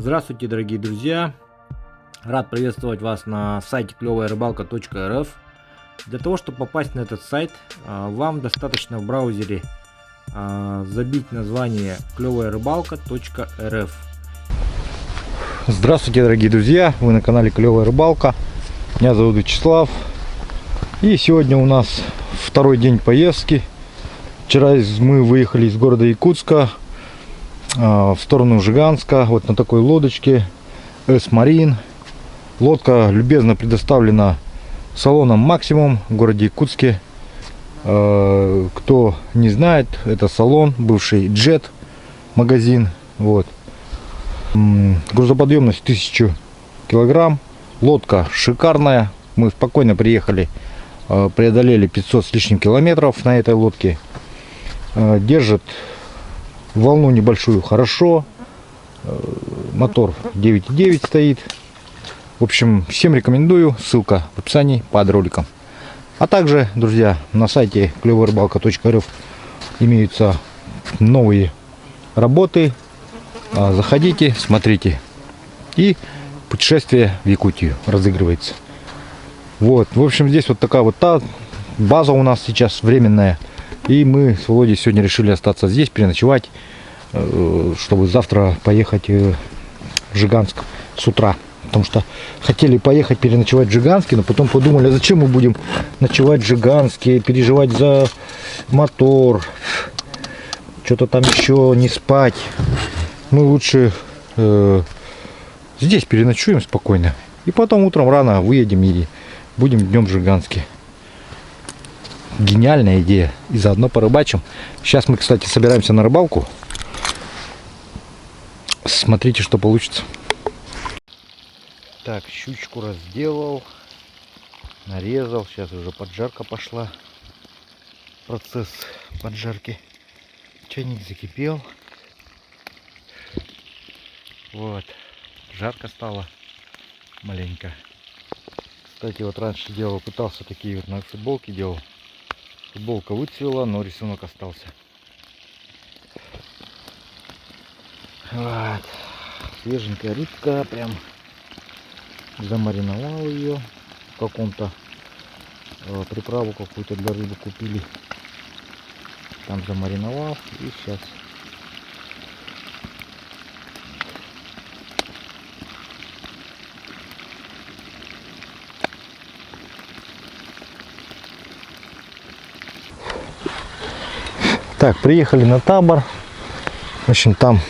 Здравствуйте, дорогие друзья! Рад приветствовать вас на сайте клевая-рыбалка.рф. Для того, чтобы попасть на этот сайт, вам достаточно в браузере забить название клевая-рыбалка.рф. Здравствуйте, дорогие друзья! Вы на канале Клевая Рыбалка. Меня зовут Вячеслав. И сегодня у нас второй день поездки. Вчера мы выехали из города Якутска в сторону Жиганска, вот на такой лодочке S-Marine. Лодка любезно предоставлена салоном Максимум в городе Якутске. Кто не знает, это салон, бывший Jet магазин. Вот. Грузоподъемность 1000 килограмм. Лодка шикарная. Мы спокойно приехали, преодолели 500 с лишним километров на этой лодке. Держит волну небольшую хорошо. Мотор 9.9 стоит. В общем, всем рекомендую. Ссылка в описании под роликом. А также, друзья, на сайте клевая-рыбалка.рф имеются новые работы. Заходите, смотрите. И путешествие в Якутию разыгрывается. Вот, в общем, здесь вот такая вот та база у нас сейчас временная. И мы с Володей сегодня решили остаться здесь, переночевать, чтобы завтра поехать в Жиганск с утра. Потому что хотели поехать переночевать в Жиганске, но потом подумали, а зачем мы будем ночевать в Жиганске, переживать за мотор, что-то там еще не спать. Мы лучше здесь переночуем спокойно. И потом утром рано выедем и будем днем в Жиганске. Гениальная идея. И заодно порыбачим. Сейчас мы, кстати, собираемся на рыбалку. Смотрите, что получится. Так, щучку разделал, нарезал. Сейчас уже поджарка пошла. Процесс поджарки. Чайник закипел. Вот. Жарко стало маленько. Кстати, вот раньше делал, пытался такие вот на футболке делал. Футболка выцвела, но рисунок остался. Вот. Свеженькая рыбка, прям замариновал ее в каком-то приправу какую-то для рыбы купили. Там замариновал и сейчас. Так, приехали на табор. В общем, там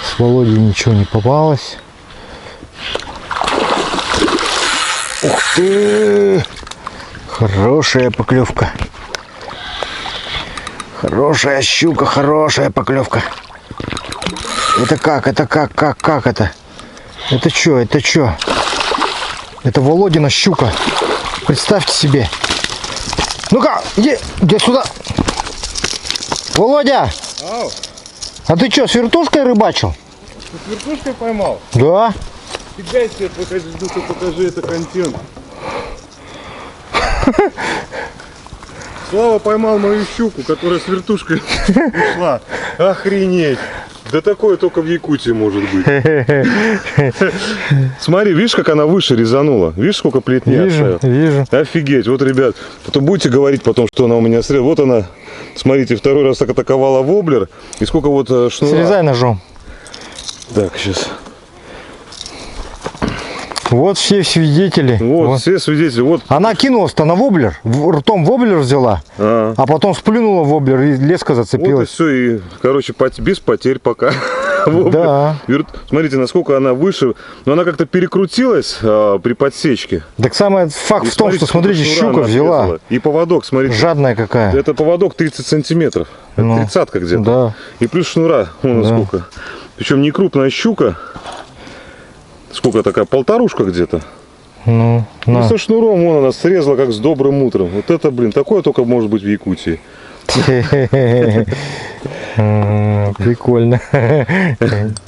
с Володей ничего не попалось. Ух ты! Хорошая поклевка. Хорошая щука, хорошая поклевка. Это как? Это как это? Это что? Это что? Это Володина щука. Представьте себе. Ну-ка, иди сюда. Володя! Ау. А ты что, с вертушкой рыбачил? Ты с вертушкой поймал? Да. Фига себе, покажи это контент. Слава поймал мою щуку, которая с вертушкой ушла. Охренеть. Да такое только в Якутии может быть. Смотри, видишь, как она выше резанула? Видишь, сколько плетней оставила? Вижу. Офигеть. Вот, ребят, потом будете говорить потом, что она у меня срезала. Вот она, смотрите, второй раз так атаковала воблер. И сколько вот шнура. Срезай ножом. Так, сейчас. Вот все свидетели. Вот все свидетели. Вот. Она кинулась-то на воблер, ртом воблер взяла, а потом сплюнула в воблер и леска зацепилась. Вот и все, и, короче, без потерь пока. Да. Смотрите, насколько она выше. Но она как-то перекрутилась при подсечке. Так самый факт в том, что, смотрите, щука взяла. И поводок, смотрите. Жадная какая. Это поводок 30 сантиметров. Это 30-ка где-то. Да. И плюс шнура. Вон сколько. Причем не крупная щука. Сколько такая? Полторушка где-то. Ну, и со шнуром вон она срезала, как с добрым утром. Вот это, блин, такое только может быть в Якутии. Прикольно.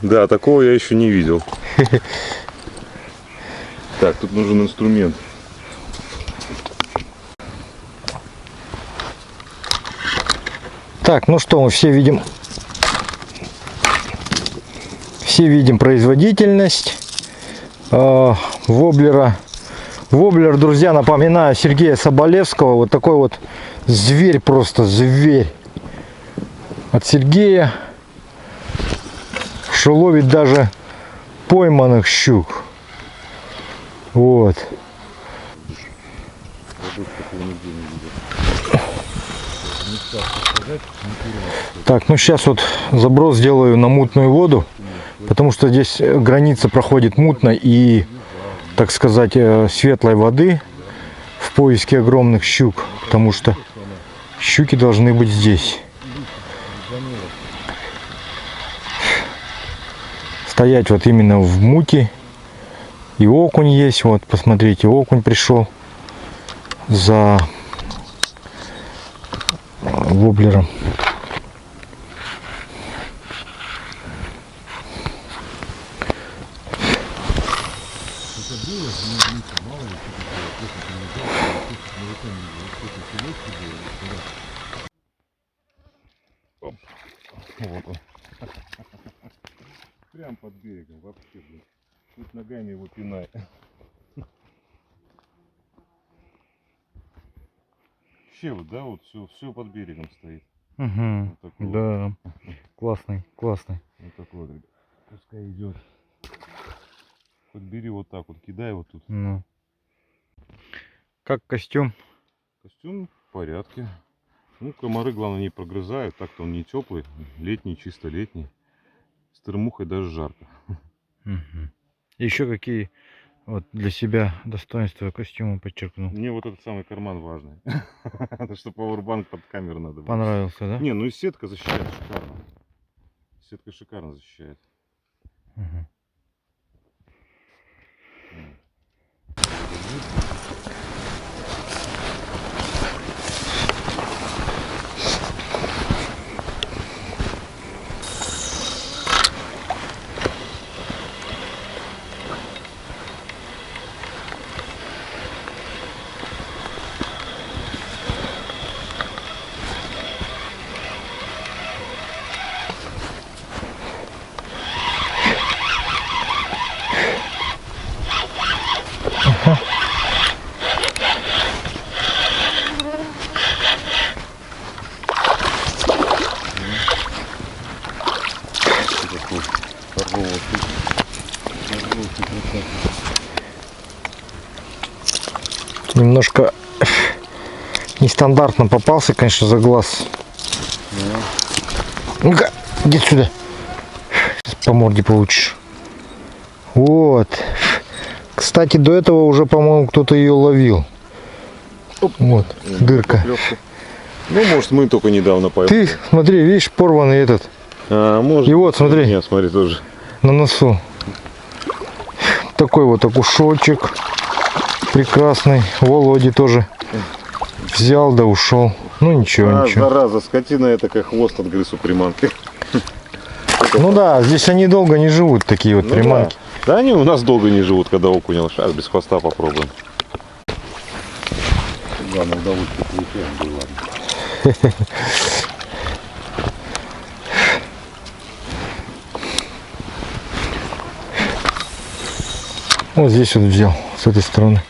Да, такого я еще не видел. Так, тут нужен инструмент. Так, ну что, мы все видим Все видим производительность воблера. Воблер, друзья, напоминаю, Сергея Соболевского. Вот такой вот зверь, просто зверь. От Сергея, что ловит даже пойманных щук. Вот. Так, ну сейчас вот заброс сделаю на мутную воду, потому что здесь граница проходит мутной и, так сказать, светлой воды в поиске огромных щук, потому что щуки должны быть здесь. Стоять вот именно в муте. И окунь есть, вот посмотрите, окунь пришел за воблером. Вот он. Прям под берегом вообще, блин. Тут ногами его пинай. Вообще вот, да, вот все под берегом стоит. Угу. Вот такой Да, классный, классный. Вот такой вот. Пускай идет. Подбери вот так вот, кидай вот тут. Ну. Как костюм? Костюм в порядке. Ну, комары, главное, не прогрызают. Так-то он не теплый. Летний, чисто летний. С термухой даже жарко. Угу. Еще какие вот для себя достоинства костюма подчеркнул? Мне вот этот самый карман важный. Это что пауэрбанк под камеру надо было. Понравился, да? Не, ну и сетка защищает шикарно. Сетка шикарно защищает. Угу. Немножко нестандартно попался, конечно, за глаз. Ну-ка, иди сюда. Сейчас по морде получишь. Вот. Кстати, до этого уже, по-моему, кто-то ее ловил. Вот, дырка. Ну, может, мы только недавно поймали. Ты, смотри, видишь, порванный этот. А, может. И вот, смотри. Нет, смотри, тоже. На носу. Такой вот окушочек. Прекрасный. Володи тоже взял, да ушел. Ну ничего, ничего. Зараза, скотина, я такая хвост отгрыз у приманки. Ну да, здесь они долго не живут, такие вот приманки. Да они у нас долго не живут, когда окунь. Сейчас без хвоста попробуем. Главное, удовольствие получаем, да ладно. Вот здесь вот взял, с этой стороны.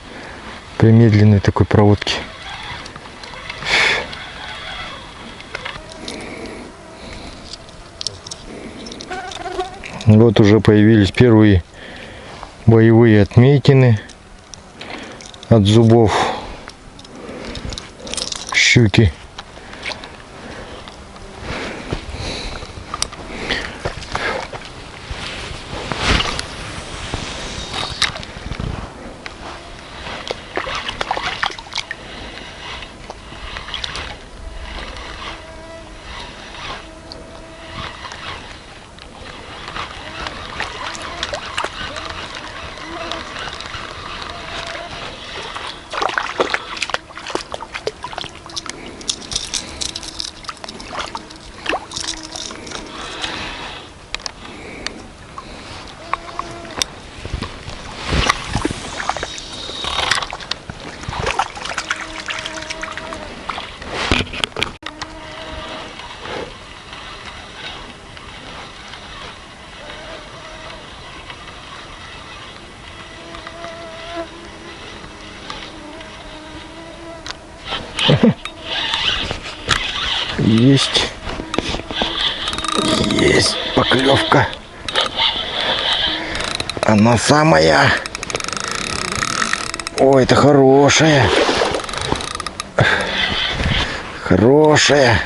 При медленной такой проводке. Вот уже появились первые боевые отметины от зубов щуки. Есть. Есть поклевка. Она самая. О, это хорошая. Хорошая.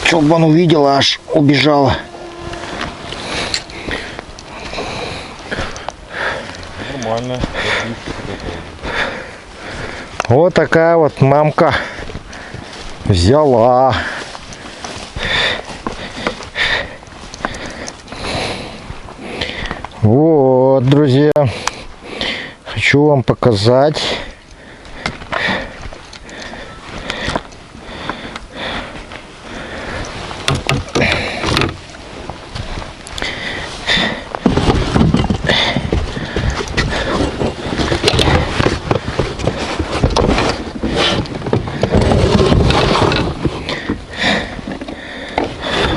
Чулбан увидела, аж убежала. Нормально. Вот такая вот мамка взяла. Вот, друзья, хочу вам показать.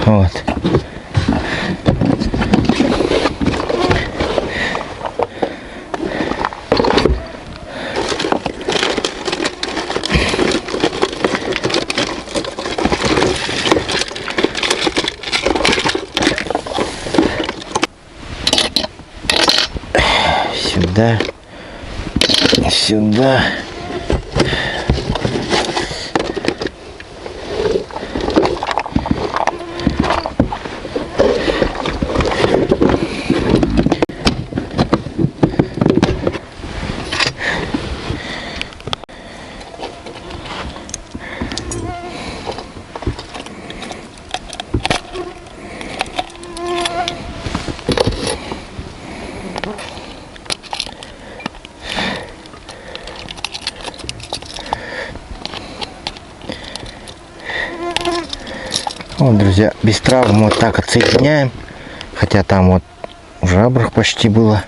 Вот. Сюда, сюда. Вот, друзья, без травм вот так отсоединяем. Хотя там вот в жабрах почти было.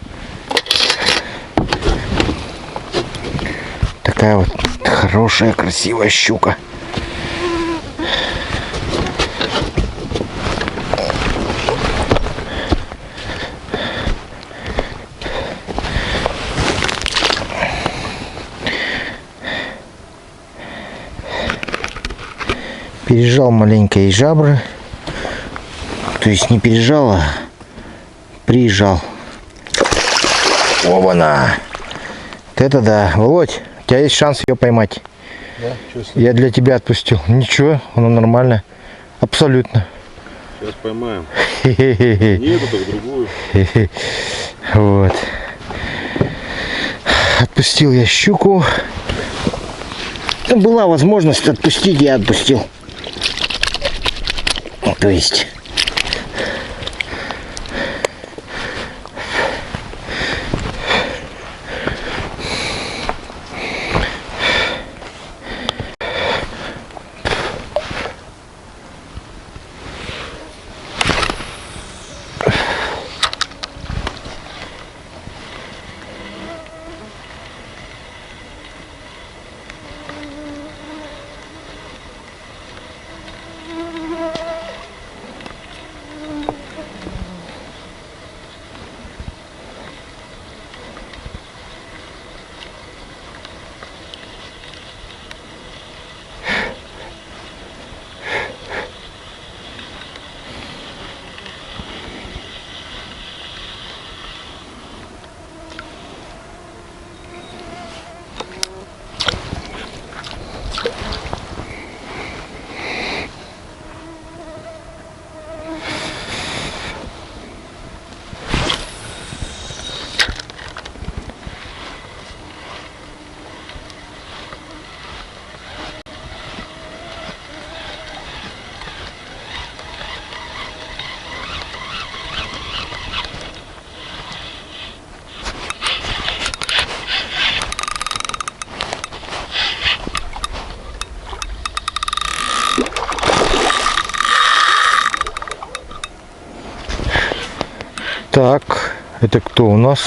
Такая вот хорошая, красивая щука. Пережал маленько и жабры. То есть не пережал, а приезжал. Оба-на! Вот это да. Володь, у тебя есть шанс ее поймать. Да, я для тебя отпустил. Ничего, оно нормально. Абсолютно. Сейчас поймаем. Нету, так другую. Вот. Отпустил я щуку. Была возможность отпустить, я отпустил. То есть так, это кто у нас?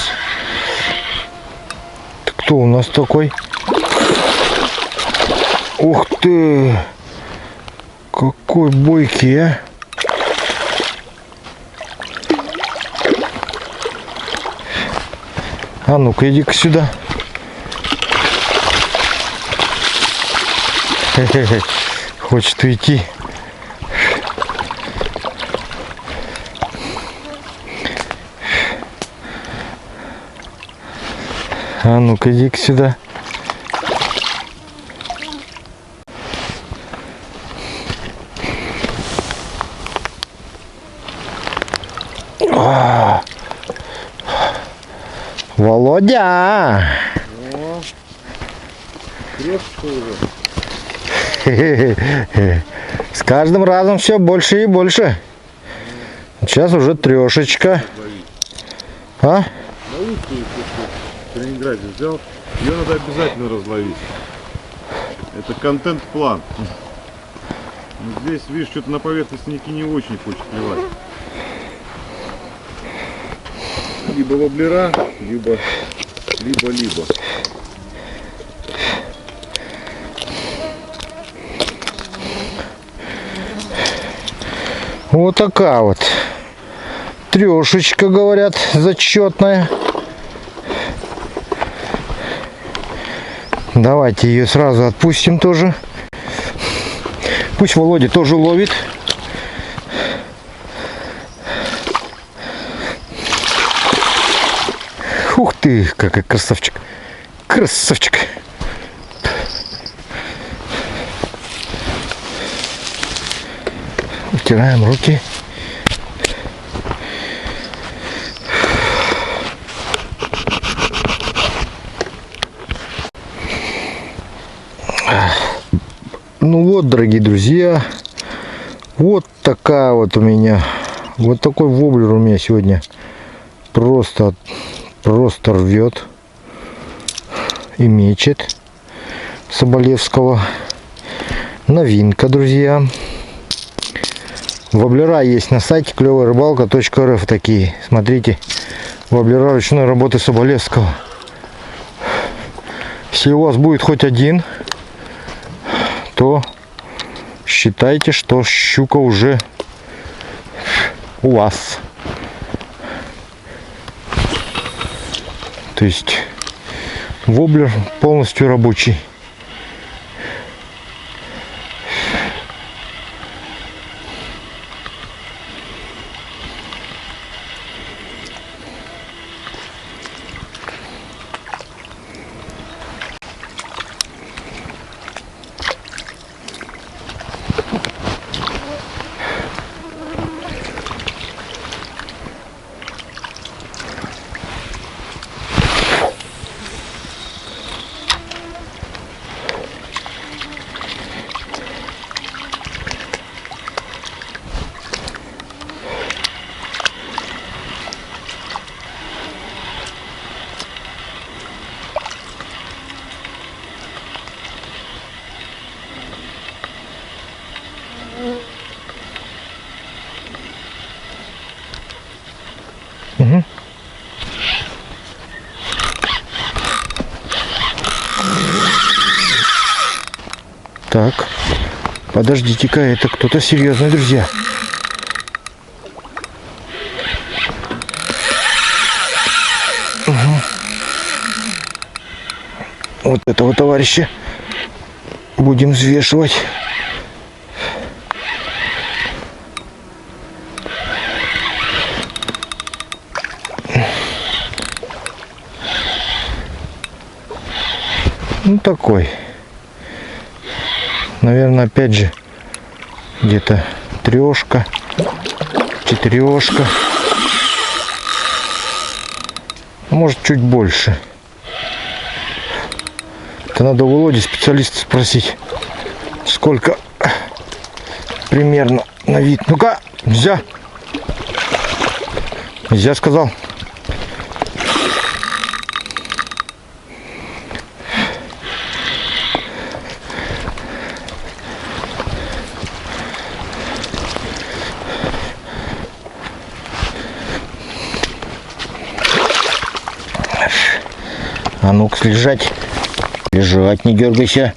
Это кто у нас такой? Ух ты! Какой бойкий, а! А ну-ка, иди-ка сюда. Хе-хе-хе. Хочет уйти. А ну-ка, иди-ка сюда. Володя! О, крешечка уже. С каждым разом все больше и больше. Сейчас уже трешечка. А? На утку, если в Калининграде взял, ее надо обязательно разловить. Это контент-план. Но здесь, видишь, что-то на поверхности не очень хочет клевать. Либо воблера, либо. Вот такая вот трешечка, говорят, зачетная. Давайте ее сразу отпустим тоже. Пусть Володя тоже ловит. Ух ты, какой красавчик. Красавчик. Утираем руки. Ну вот, дорогие друзья, вот такая вот у меня, вот такой воблер у меня сегодня просто рвет и мечет. Соболевского. Новинка, друзья. Воблера есть на сайте клёвая-рыбалка.рф такие. Смотрите, воблера ручной работы Соболевского. Если у вас будет хоть один, то считайте, что щука уже у вас. То есть воблер полностью рабочий. Угу. Так, подождите-ка, это кто-то серьезный, друзья. Угу. Вот этого товарища будем взвешивать. Ну такой, наверное, опять же где-то трешка, четырешка, может чуть больше. Это надо у Володи специалиста спросить, сколько примерно на вид. Ну-ка, нельзя, нельзя, сказал. А ну-ка, лежать. Лежать, не дергайся.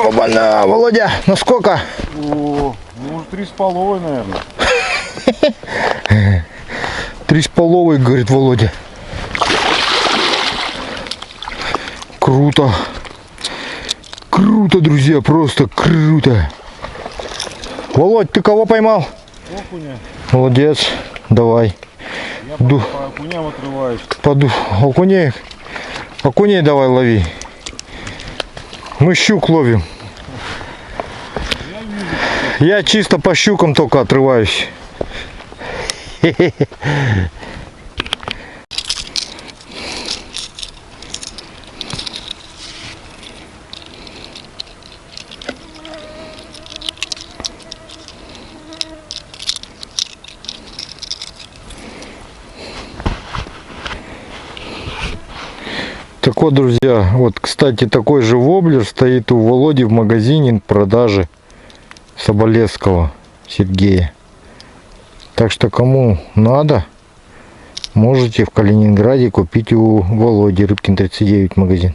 Оба-на, Володя, ну сколько? О, может 3,5, наверное. 3,5, говорит Володя. Круто. Круто, друзья, просто круто. Володь, ты кого поймал? Окуня. Молодец. Давай. Я по окуням отрываюсь. Окуней. Окуней давай лови. Мы щук ловим. Я чисто по щукам только отрываюсь. Так вот, друзья, вот, кстати, такой же воблер стоит у Володи в магазине в продаже Соболевского Сергея. Так что, кому надо, можете в Калининграде купить у Володи, Рыбкин 39 магазин.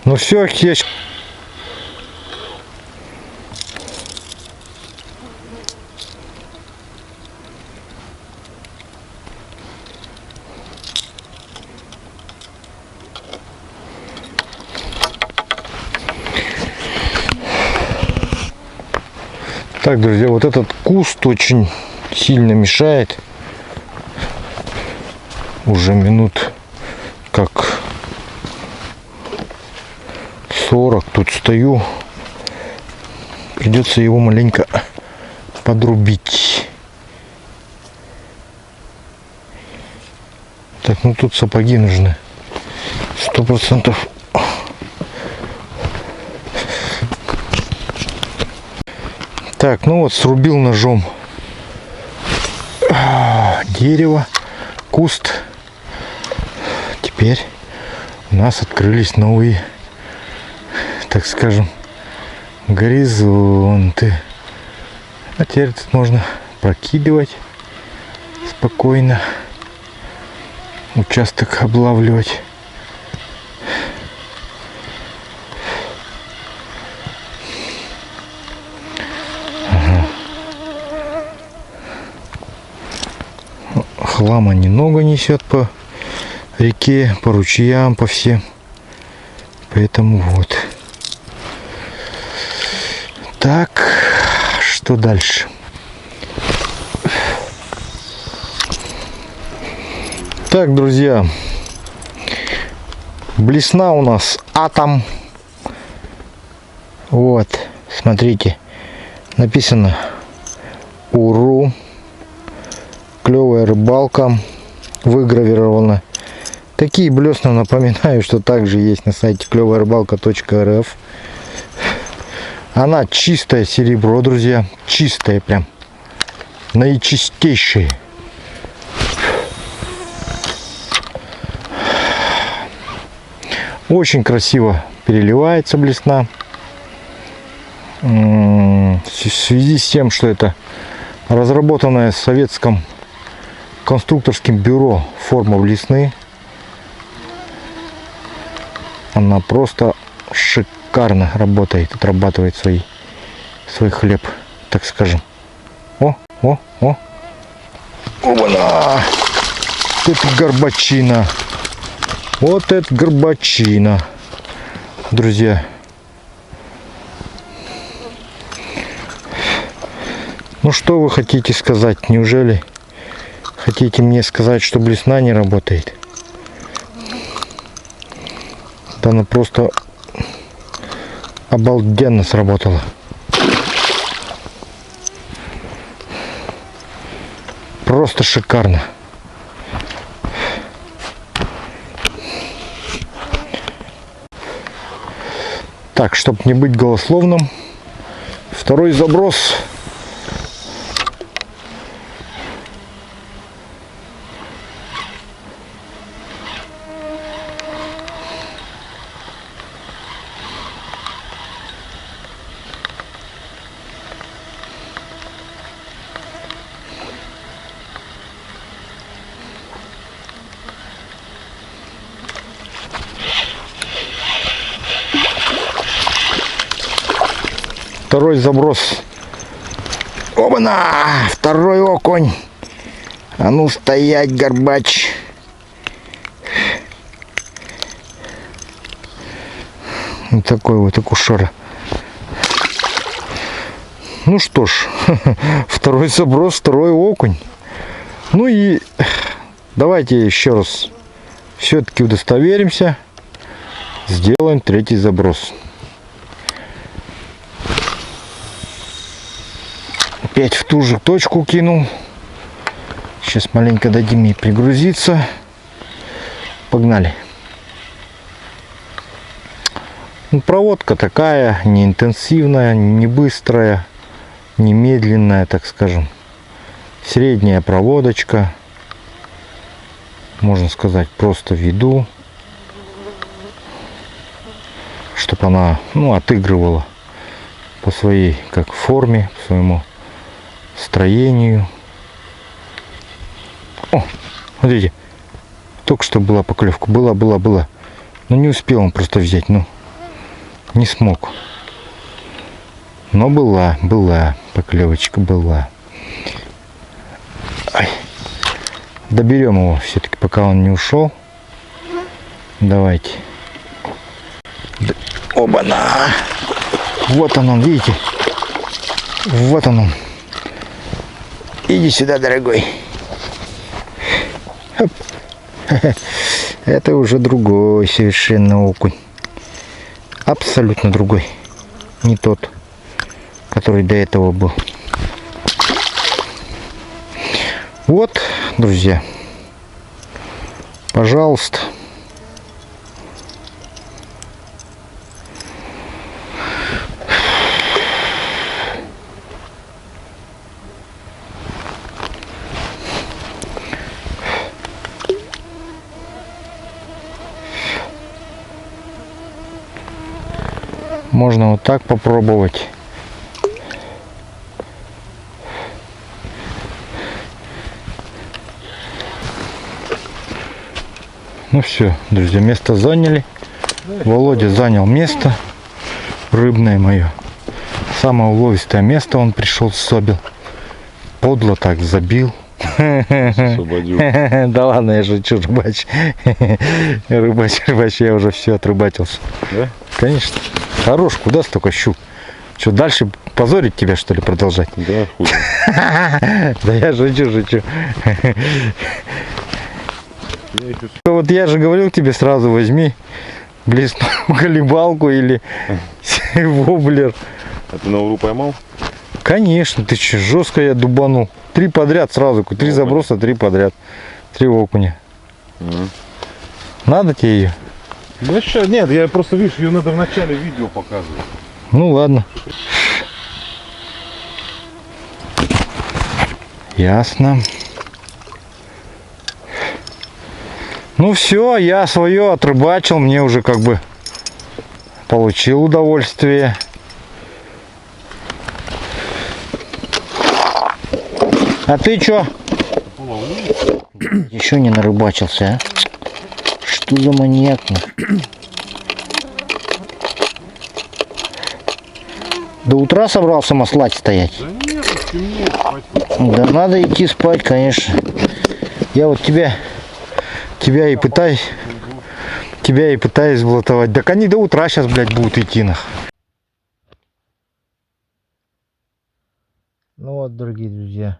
Ну все, я... Так, друзья, вот этот куст очень сильно мешает. Уже минут как 40 тут стою. Придется его маленько подрубить. Так, ну тут сапоги нужны. 100%. Так, ну вот срубил ножом дерево, куст. Теперь у нас открылись новые, так скажем, горизонты. А теперь тут можно прокидывать спокойно, участок облавливать. Хлама немного несет по реке, по ручьям, по всем. Поэтому вот. Так, что дальше? Так, друзья, блесна у нас Атом. Вот, смотрите, написано УРУ. Клевая рыбалка, выгравирована. Такие блесна, напоминаю, что также есть на сайте клеваярыбалка.рф. Она чистое серебро, друзья, чистое прям, наичистейшее. Очень красиво переливается блесна. В связи с тем, что это разработанная в советском конструкторским бюро форма блесны, она просто шикарно работает, отрабатывает свой хлеб, так скажем. О! Оба-на! Это горбачина. Вот это горбачина, друзья. Ну что вы хотите сказать? Неужели хотите мне сказать, что блесна не работает? Да она просто обалденно сработала. Просто шикарно. Так, чтобы не быть голословным, второй заброс. второй заброс. Оба-на! Второй окунь. А ну стоять, горбач. Вот такой вот акушер. Ну что ж, второй заброс, второй окунь. Ну и давайте еще раз все-таки удостоверимся. Сделаем третий заброс. Опять в ту же точку кинул. Сейчас маленько дадим ей пригрузиться. Погнали. Ну, проводка такая, не интенсивная, не быстрая, не медленная, так скажем. Средняя проводочка. Можно сказать, просто веду. Чтобы она, ну, отыгрывала по своей, как форме, по своему строению. О, смотрите, только что была поклевка, была. Но не успел он просто взять, ну, не смог. Но была поклевочка, была. Ай. Доберем его все-таки, пока он не ушел. Давайте. Оба-на! Вот он, видите? Вот он. Иди сюда, дорогой. Хоп. Это уже другой совершенно окунь. Абсолютно другой. Не тот, который до этого был. Вот, друзья. Пожалуйста. Можно вот так попробовать. Ну все, друзья, место заняли. Володя занял место рыбное мое. Самое уловистое место он пришел, собил. Подло так забил. Освободил. Да ладно, я шучу, рыбач. Рыбач, я уже все отрыбатился. Да? Конечно. Хорош, куда столько щук? Что, дальше позорить тебя, что ли, продолжать? Да, хуже. Да я шучу. Вот я же говорил тебе, сразу возьми блесну колебалку или воблер. А ты на уру поймал? Конечно, ты че, жестко я дубанул. 3 подряд сразу, 3 заброса, 3 подряд. 3 окуня. Надо тебе ее? Ну что, нет, я просто, видишь, ее надо в начале видео показывать. Ну ладно. Ясно. Ну все, я свое отрыбачил, мне уже как бы получил удовольствие. А ты чё? Еще не нарыбачился, а? Что за маньяк? До утра собрался маслать стоять? Да нет, темнеет, спать. Да надо идти спать, конечно. Я вот тебя и пытаюсь блатовать. Так они до утра сейчас, блядь, будут идти нах. Ну вот, дорогие друзья,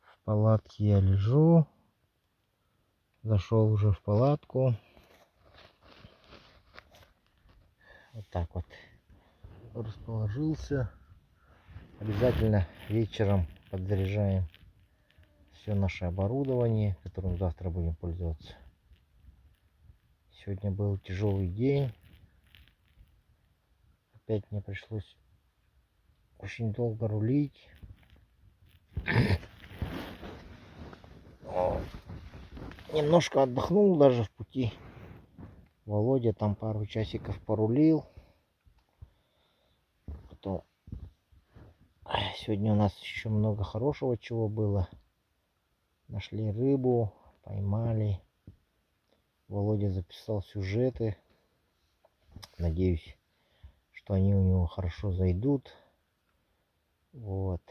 в палатке я лежу. Зашел уже в палатку. Вот так вот расположился. Обязательно вечером подзаряжаем все наше оборудование, которым завтра будем пользоваться. Сегодня был тяжелый день. Опять мне пришлось очень долго рулить. Немножко отдохнул даже в пути. Володя там пару часиков порулил. Потом сегодня у нас еще много хорошего чего было. Нашли рыбу, поймали. Володя записал сюжеты. Надеюсь, что они у него хорошо зайдут. Вот.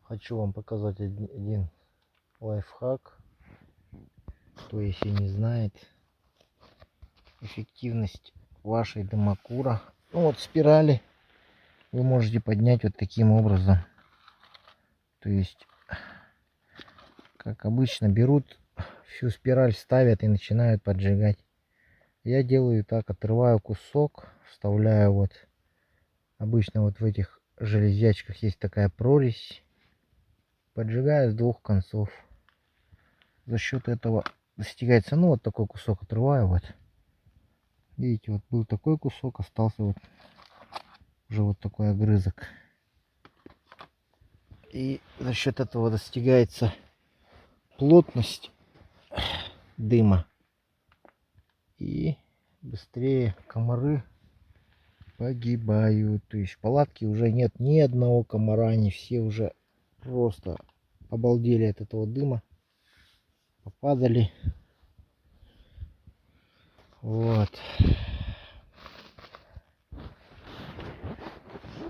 Хочу вам показать один лайфхак. Кто если не знает, эффективность вашей дымокура. Ну вот спирали вы можете поднять вот таким образом. То есть, как обычно, берут всю спираль, ставят и начинают поджигать. Я делаю так, отрываю кусок, вставляю вот, обычно вот в этих железячках есть такая прорезь, поджигаю с двух концов. За счет этого достигается, ну вот такой кусок отрываю вот. Видите, вот был такой кусок, остался вот уже вот такой огрызок. И за счет этого достигается плотность дыма. И быстрее комары погибают. То есть в палатке уже нет ни одного комара, они все уже просто обалдели от этого дыма. Попадали. Вот.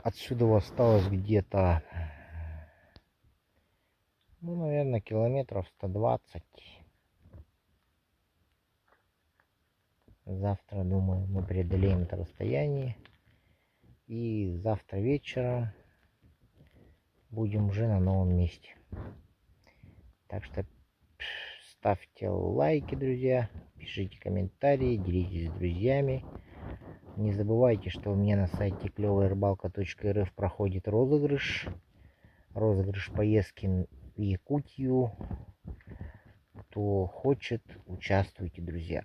Отсюда осталось где-то, ну, наверное, километров 120. Завтра, думаю, мы преодолеем это расстояние. И завтра вечером будем уже на новом месте. Так что ставьте лайки, друзья. Пишите комментарии, делитесь с друзьями. Не забывайте, что у меня на сайте клёваярыбалка.рф проходит розыгрыш. Розыгрыш поездки в Якутию. Кто хочет, участвуйте, друзья.